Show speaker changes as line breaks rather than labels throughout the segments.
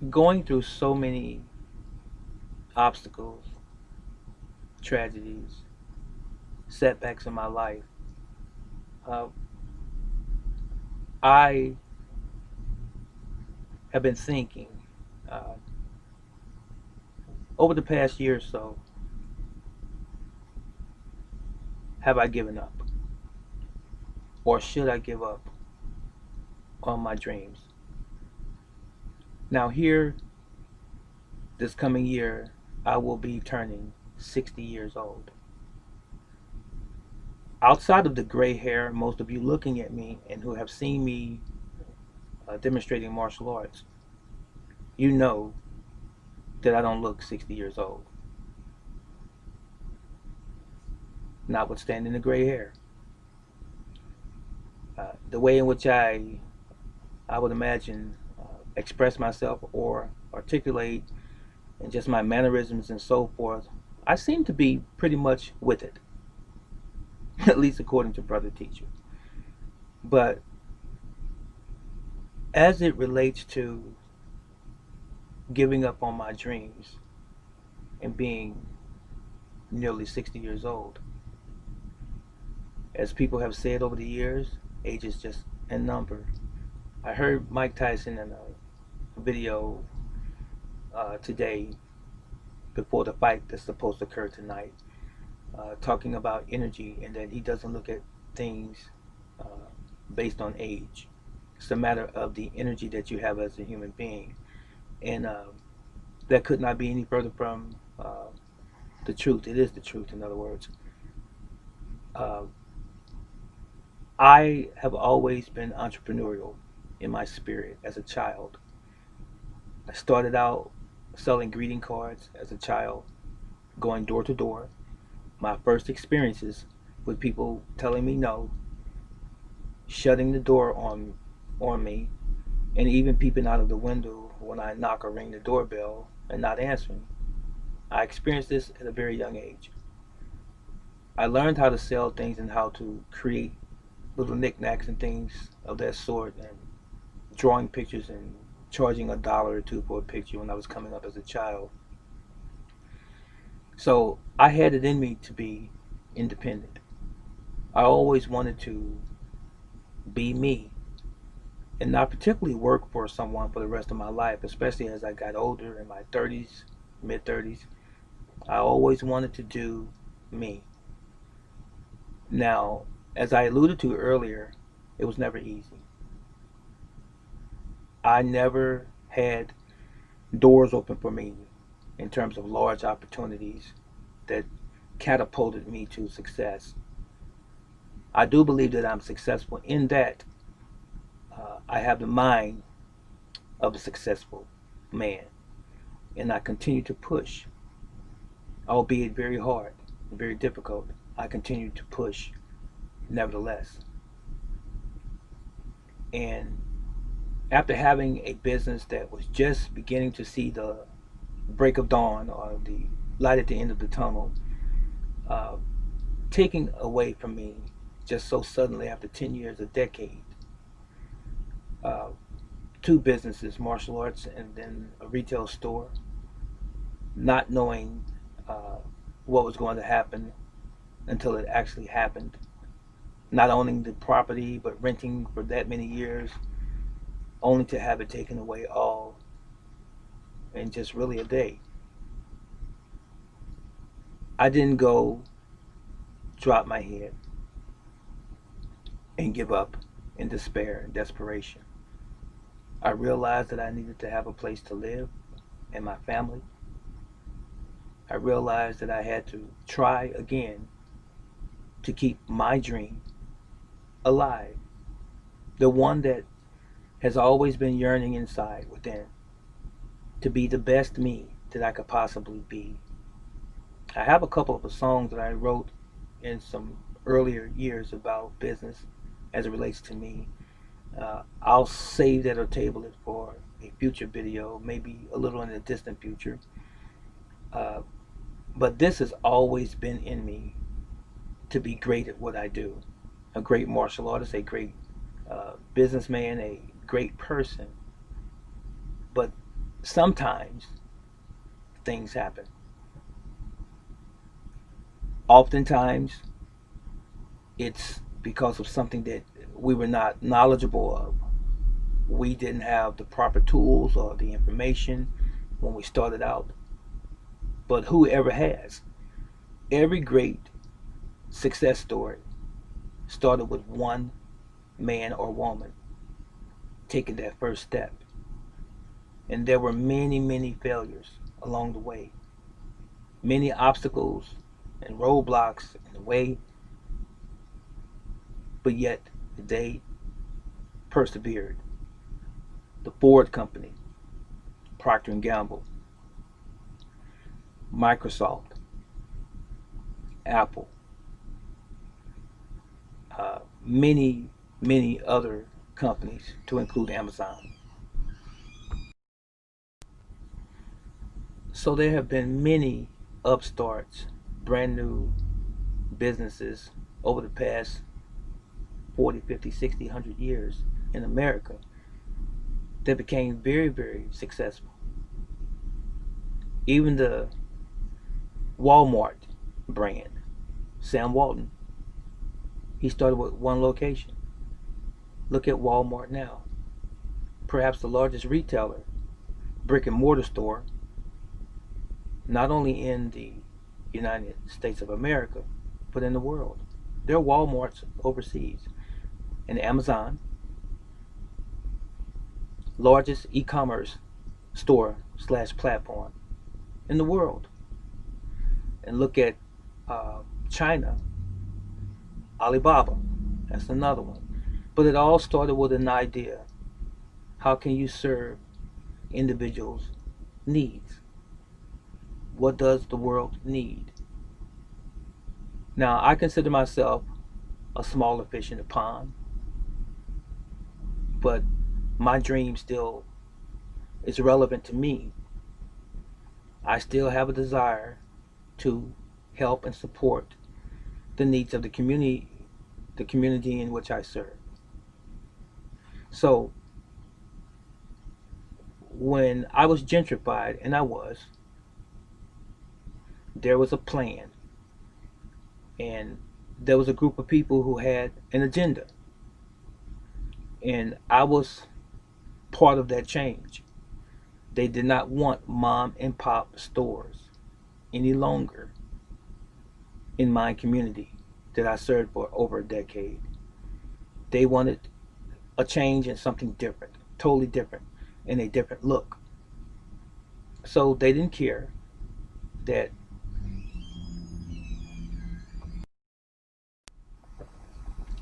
going through so many obstacles, tragedies, setbacks in my life, uh, I have been thinking uh, over the past year or so, have I given up? Or should I give up on my dreams? Now, here, this coming year, I will be turning 60 years old. Outside of the gray hair, most of you looking at me and who have seen me demonstrating martial arts, you know that I don't look 60 years old, notwithstanding the gray hair. The way in which I would imagine, express myself or articulate, and just my mannerisms and so forth, I seem to be pretty much with it, at least according to Brother Teacher. But as it relates to giving up on my dreams and being nearly 60 years old, as people have said over the years, age is just a number. I heard Mike Tyson in a video today before the fight that's supposed to occur tonight, talking about energy and that he doesn't look at things uh, based on age. It's a matter of the energy that you have as a human being. And that could not be any further from the truth. It is the truth, in other words. Uh, I have always been entrepreneurial in my spirit as a child. I started out selling greeting cards as a child, going door to door. My first experiences with people telling me no, shutting the door on me, and even peeping out of the window when I knock or ring the doorbell and not answering. I experienced this at a very young age. I learned how to sell things and how to create little knickknacks and things of that sort, and drawing pictures and charging $1 or two for a picture when I was coming up as a child. So I had it in me to be independent. I always wanted to be me and not particularly work for someone for the rest of my life, especially as I got older in my 30s, mid 30s. I always wanted to do me. Now, as I alluded to earlier, it was never easy. I never had doors open for me in terms of large opportunities that catapulted me to success. I do believe that I'm successful in that I have the mind of a successful man, and I continue to push, albeit very hard, very difficult. I continue to push, nevertheless. And after having a business that was just beginning to see the break of dawn or the light at the end of the tunnel, uh, taking away from me just so suddenly after 10 years, a decade, uh, two businesses, martial arts and then a retail store, not knowing uh, what was going to happen until it actually happened, not owning the property but renting for that many years, only to have it taken away all in just really a day. I didn't go drop my head and give up in despair and desperation. I realized that I needed to have a place to live and my family. I realized that I had to try again to keep my dream alive, the one that has always been yearning inside within, to be the best me that I could possibly be. I have a couple of songs that I wrote in some earlier years about business as it relates to me. I'll save that or table it for a future video, maybe a little in the distant future. Uh, but this has always been in me to be great at what I do. A great martial artist, a great businessman, a great person. But sometimes things happen. Oftentimes, it's because of something that we were not knowledgeable of. We didn't have the proper tools or the information when we started out. But whoever has, every great success story started with one man or woman taking that first step. And there were many, many failures along the way, many obstacles and roadblocks in the way, but yet they persevered. The Ford Company, Procter and Gamble, Microsoft, Apple, many, many other companies, to include Amazon. So there have been many upstarts, brand new businesses over the past 40, 50, 60, 100 years in America that became very, very successful. Even the Walmart brand, Sam Walton, he started with one location. Look at Walmart now, perhaps the largest retailer, brick and mortar store, not only in the United States of America, but in the world. There are Walmarts overseas. And Amazon, largest e-commerce store slash platform in the world. And look at China, Alibaba, that's another one. But it all started with an idea. How can you serve individuals' needs? What does the world need? Now, I consider myself a smaller fish in the pond, but my dream still is relevant to me. I still have a desire to help and support the needs of the community in which I serve. So when I was gentrified, and I was, there was a plan, and there was a group of people who had an agenda, and I was part of that change. They did not want mom and pop stores any longer in my community that I served for over a decade. They wanted a change and something different, totally different, and a different look. So they didn't care that,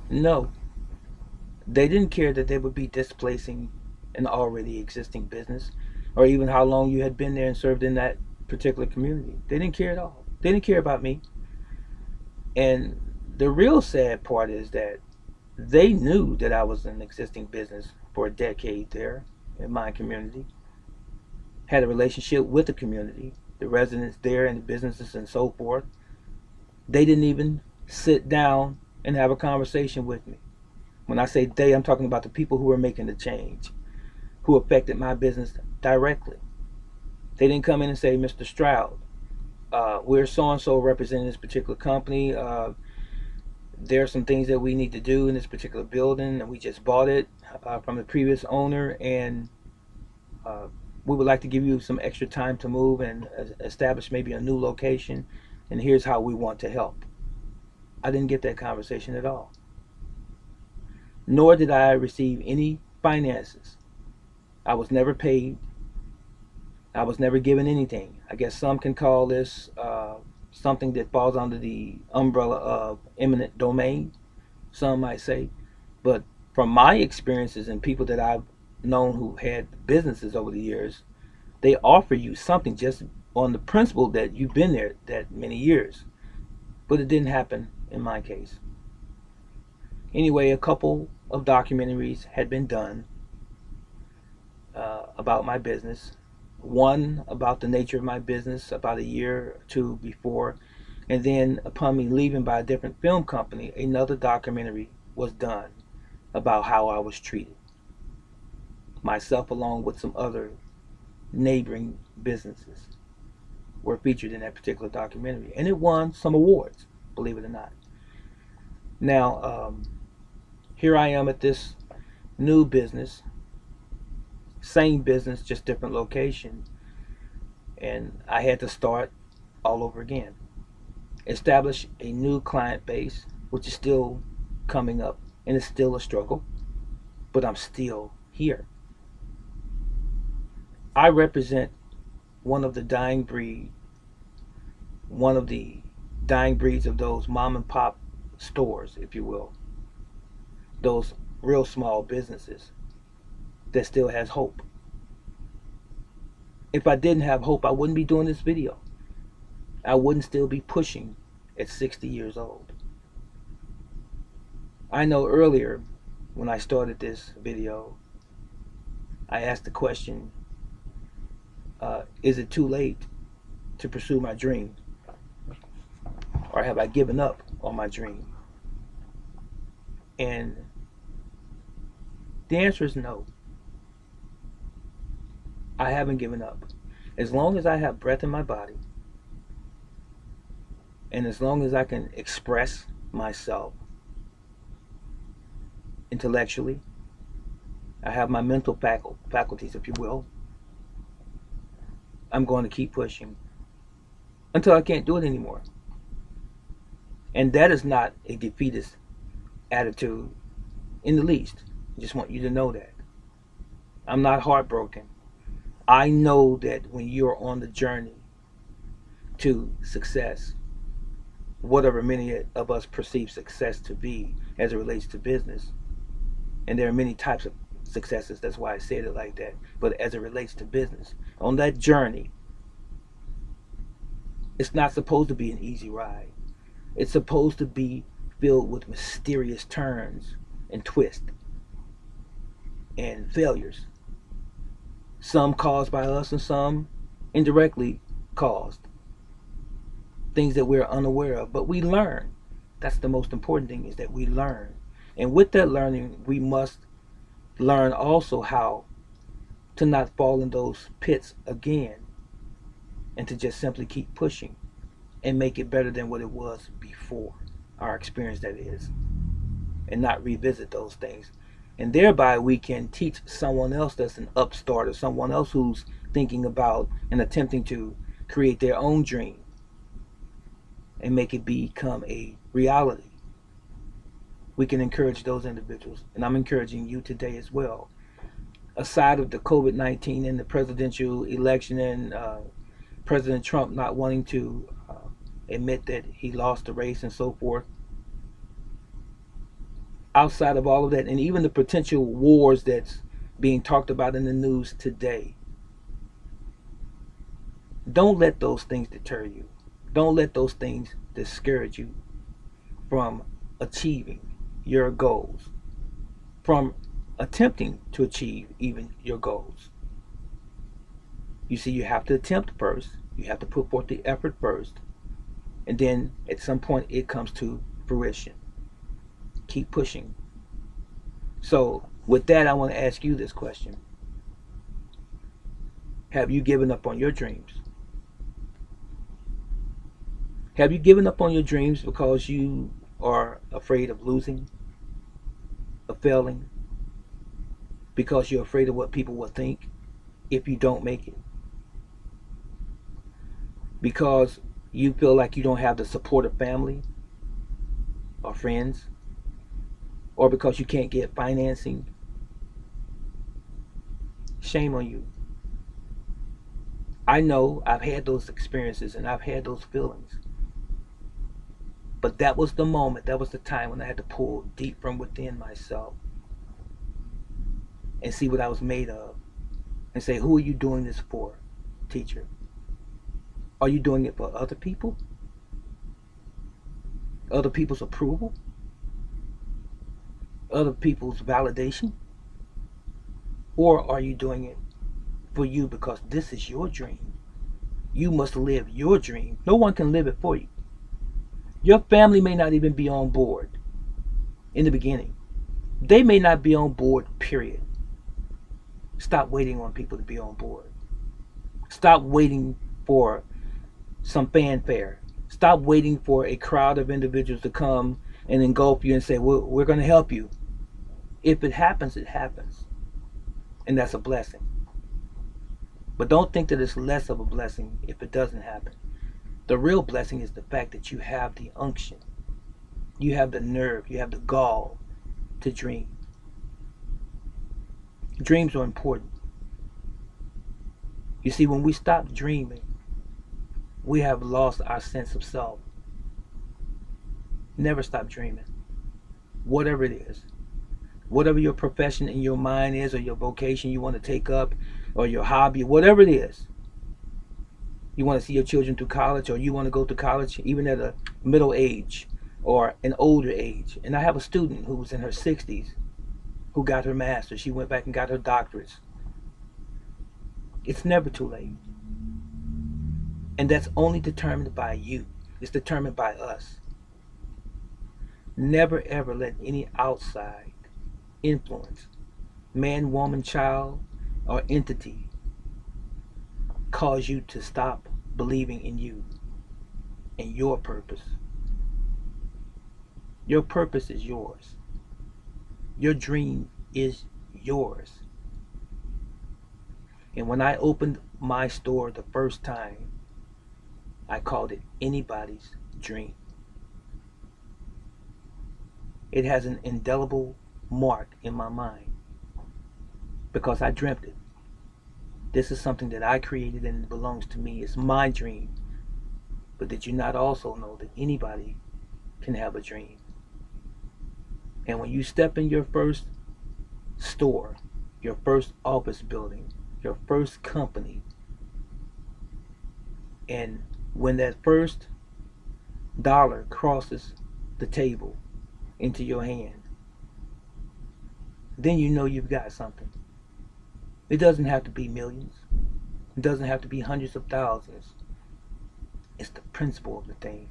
no, they didn't care that they would be displacing an already existing business, or even how long you had been there and served in that particular community. They didn't care at all. They didn't care about me. And the real sad part is that they knew that I was an existing business for a decade there in my community, had a relationship with the community, the residents there and the businesses and so forth. They didn't even sit down and have a conversation with me. When I say they, I'm talking about the people who were making the change, who affected my business directly. They didn't come in and say, Mr. Stroud, we're so and so representing this particular company. There are some things that we need to do in this particular building, and we just bought it from the previous owner, and uh, we would like to give you some extra time to move and establish maybe a new location, and here's how we want to help. I didn't get that conversation at all. Nor did I receive any finances. I was never paid. I was never given anything. I guess some can call this something that falls under the umbrella of eminent domain, some might say. But from my experiences and people that I've known who had businesses over the years, they offer you something just on the principle that you've been there that many years. But it didn't happen in my case. Anyway, a couple of documentaries had been done about my business. One about the nature of my business about a year or two before, and then upon me leaving by a different film company, another documentary was done about how I was treated. Myself along with some other neighboring businesses were featured in that particular documentary, and it won some awards, believe it or not. Now, here I am at this new business, same business, just different location, and I had to start all over again. Establish a new client base, which is still coming up, and it's still a struggle, but I'm still here. I represent one of the dying breed, one of the dying breeds of those mom and pop stores, if you will, those real small businesses that still has hope. If I didn't have hope, I wouldn't be doing this video. I wouldn't still be pushing at 60 years old. I know earlier when I started this video, I asked the question, is it too late to pursue my dream? Or have I given up on my dream? And the answer is no. I haven't given up. As long as I have breath in my body, and as long as I can express myself intellectually, I have my mental faculties, if you will, I'm going to keep pushing until I can't do it anymore. And that is not a defeatist attitude in the least. I just want you to know that. I'm not heartbroken. I know that when you're on the journey to success, whatever many of us perceive success to be as it relates to business, and there are many types of successes, that's why I said it like that, but as it relates to business, on that journey, it's not supposed to be an easy ride. It's supposed to be filled with mysterious turns and twists and failures. Some caused by us and some indirectly caused. Things that we're unaware of, but we learn. That's the most important thing, is that we learn. And with that learning, we must learn also how to not fall in those pits again, and to just simply keep pushing and make it better than what it was before, our experience that is, and not revisit those things. And thereby we can teach someone else that's an upstart, or someone else who's thinking about and attempting to create their own dream and make it become a reality. We can encourage those individuals, and I'm encouraging you today as well. Aside of the COVID-19 and the presidential election, and President Trump not wanting to admit that he lost the race and so forth, outside of all of that, and even the potential wars that's being talked about in the news today, don't let those things deter you. Don't let those things discourage you from achieving your goals, from attempting to achieve even your goals. You see, you have to attempt first. You have to put forth the effort first. And then at some point it comes to fruition. Keep pushing. So with that, I want to ask you this question. Have you given up on your dreams? Have you given up on your dreams because you are afraid of losing, of failing, because you're afraid of what people will think if you don't make it? Because you feel like you don't have the support of family or friends, or because you can't get financing? Shame on you. I know I've had those experiences and I've had those feelings. But that was the moment, that was the time when I had to pull deep from within myself and see what I was made of, and say, who are you doing this for, teacher? Are you doing it for other people? Other people's approval? Other people's validation? Or are you doing it for you because this is your dream? You must live your dream. No one can live it for you. Your family may not even be on board in the beginning. They may not be on board, period. Stop waiting on people to be on board. Stop waiting for some fanfare. Stop waiting for a crowd of individuals to come and engulf you and say, we're going to help you. If it happens, it happens. And that's a blessing. But don't think that it's less of a blessing if it doesn't happen. The real blessing is the fact that you have the unction, you have the nerve, you have the gall to dream. Dreams are important. You see, when we stop dreaming, we have lost our sense of self. Never stop dreaming. Whatever it is, whatever your profession in your mind is, or your vocation you want to take up, or your hobby, whatever it is. You want to see your children through college, or you want to go to college even at a middle age or an older age. And I have a student who was in her 60s who got her master's. She went back and got her doctorates. It's never too late. And that's only determined by you. It's determined by us. Never ever let any outside influence, man, woman, child, or entity, cause you to stop believing in you and your purpose. Your purpose is yours. Your dream is yours. And when I opened my store the first time, I called it anybody's dream. It has an indelible mark in my mind because I dreamt it. This is something that I created and it belongs to me. It's my dream. But did you not also know that anybody can have a dream? And when you step in your first store, your first office building, your first company, and when that first dollar crosses the table into your hand, then you know you've got something. It doesn't have to be millions. It doesn't have to be hundreds of thousands. It's the principle of the thing.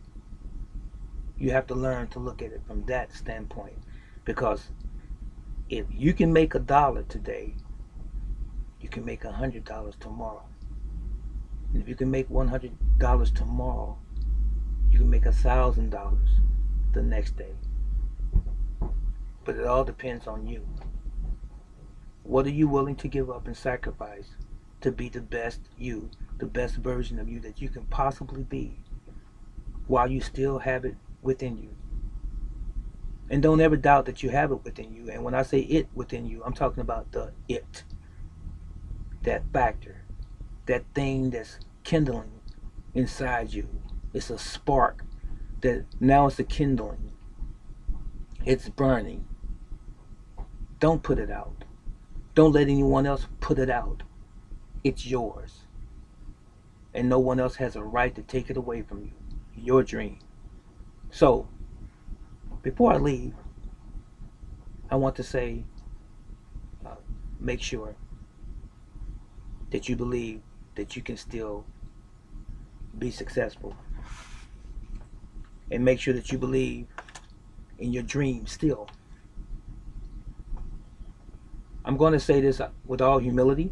You have to learn to look at it from that standpoint. Because if you can make $1 today, you can make $100 tomorrow. And if you can make $100 tomorrow, you can make $1,000 the next day. But it all depends on you. What are you willing to give up and sacrifice to be the best you, the best version of you that you can possibly be while you still have it within you? And don't ever doubt that you have it within you. And when I say it within you, I'm talking about the it. That factor. That thing that's kindling inside you. It's a spark that now it's a kindling. It's burning. Don't put it out. Don't let anyone else put it out. It's yours. And no one else has a right to take it away from you. Your dream. So, before I leave, I want to say, make sure that you believe that you can still be successful. And make sure that you believe in your dream still. I'm going to say this with all humility.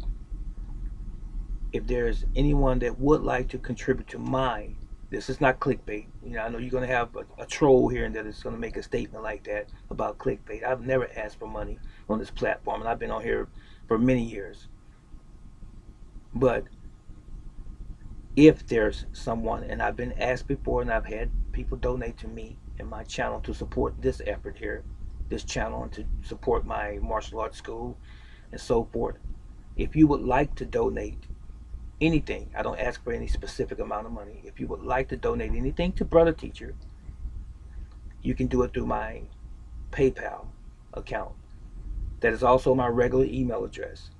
If there's anyone that would like to contribute to this is not clickbait. I know you're going to have a troll here and that is going to make a statement like that about clickbait. I've never asked for money on this platform, and I've been on here for many years. But if there's someone, and I've been asked before, and I've had people donate to me and my channel to support this effort here, this channel, and to support my martial arts school and so forth. If you would like to donate anything, I don't ask for any specific amount of money. If you would like to donate anything to Brother Teacher, you can do it through my PayPal account. That is also my regular email address,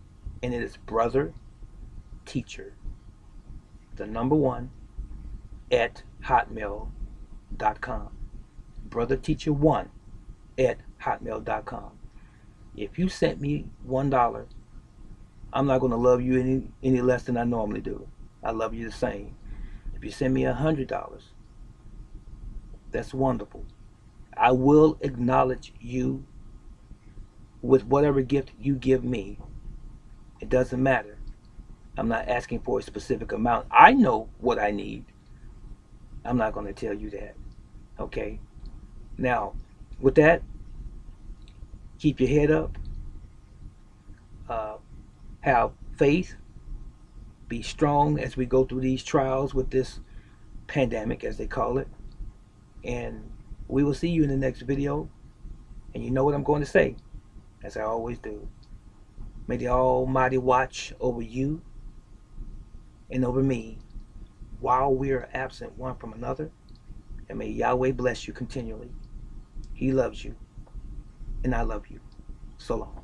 and it is Brother Teacher, the number 1 at hotmail.com. Brother Teacher 1 at hotmail.com. If you sent me $1, I'm not going to love you any less than I normally do. I love you the same. If you send me $100, that's wonderful. I will acknowledge you with whatever gift you give me. It doesn't matter. I'm not asking for a specific amount. I know what I need. I'm not going to tell you that. Okay? Now, with that, keep your head up. Uh, have faith. Be strong as we go through these trials with this pandemic, as they call it. And we will see you in the next video. And you know what I'm going to say, as I always do. May the Almighty watch over you and over me while we are absent one from another. And may Yahweh bless you continually. He loves you, and I love you. So long.